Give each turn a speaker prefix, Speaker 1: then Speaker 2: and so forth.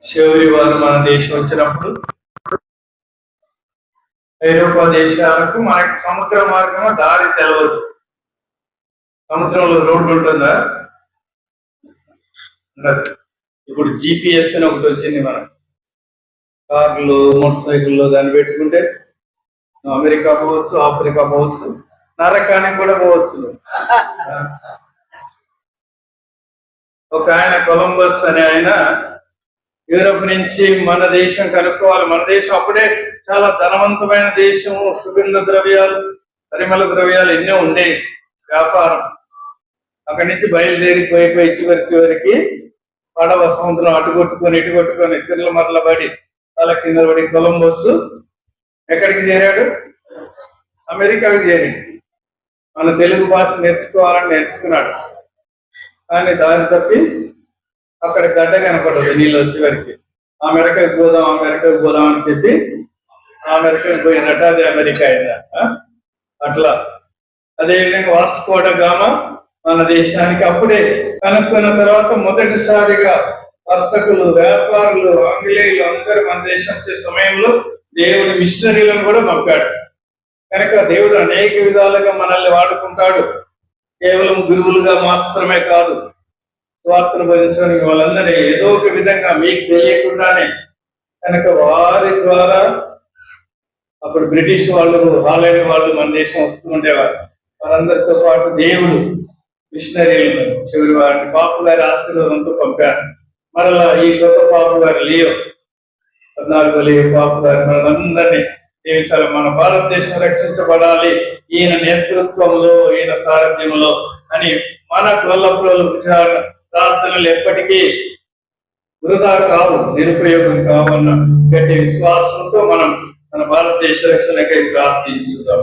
Speaker 1: చివరి వారు మన దేశం వచ్చినప్పుడు ఐరోపా దేశాలకు మనకి సముద్ర మార్గం దారి తెలవదు. సముద్రంలో రోడ్డు ఉంటుందా? ఉండదు. ఇప్పుడు జిపిఎస్ అని ఒకటి వచ్చింది. మనం కార్లు, మోటార్ సైకిల్లో దాన్ని పెట్టుకుంటే అమెరికా పోవచ్చు, ఆఫ్రికా పోవచ్చు, నరకానికి కూడా పోవచ్చు. ఒక ఆయన కొలంబస్ అనే ఆయన యూరోప్ నుంచి మన దేశం కనుక్కోవాలి. మన దేశం అప్పుడే చాలా ధనవంతమైన దేశం. సుగంధ ద్రవ్యాలు, పరిమళ ద్రవ్యాలు ఎన్నో ఉండేవి. వ్యాపారం అక్కడి నుంచి బయలుదేరిపోయి చివరికి పడవ సముద్రం అటు కొట్టుకొని తిరుల మొదలబడి తల కింద పడి కొలంబస్ ఎక్కడికి చేరాడు? అమెరికాకి చేరాడు. మన తెలుగు భాష నేర్చుకోవాలని నేర్చుకున్నాడు. కానీ దారి తప్పి అక్కడ గడ్డ కనపడదు నీళ్ళు వచ్చేవరకు. అమెరికాకి పోదాం అని చెప్పి అమెరికాకి పోయినట్టు అది అమెరికా అయిందా? అట్లా అదేవిధంగా వాస్కో డ గామా మన దేశానికి అప్పుడే కనుక్కున్న తర్వాత మొదటిసారిగా వర్తకులు, వ్యాపారులు, ఆంగ్లేయులు అందరూ మన దేశం వచ్చే సమయంలో దేవుడి మిషనరీలను కూడా పంపాడు. కనుక దేవుడు అనేక విధాలుగా మనల్ని వాడుకుంటాడు. కేవలం గురువులుగా మాత్రమే కాదు, స్వార్థను భరించడానికి వాళ్ళందరినీ ఏదో ఒక విధంగా మీకు తెలియకుండానే. కనుక వారి ద్వారా అప్పుడు బ్రిటిష్ వాళ్ళు, హాలండ్ వాళ్ళు మన దేశం వస్తూ ఉండేవారు. వారందరితో పాటు దేవుడు మిషనరీలను చివరి వారిని పాపు గారి ఆశీర్వాదంతో పంపారు. మరలా ఈ కొత్త పాపు గారు లియో 14 పాపు గారు మనందరినీ జీవించాలి. మన భారతదేశం రక్షించబడాలి ఈయన నేతృత్వంలో, ఈయన సారథ్యంలో అని మన గొల్లపురోలు ప్రార్థనలు ఎప్పటికీ వృధా కావు, నిరుపయోగం కావన్న గట్టి విశ్వాసంతో మనం మన భారతదేశ రక్షణకై ప్రార్థించుదాం.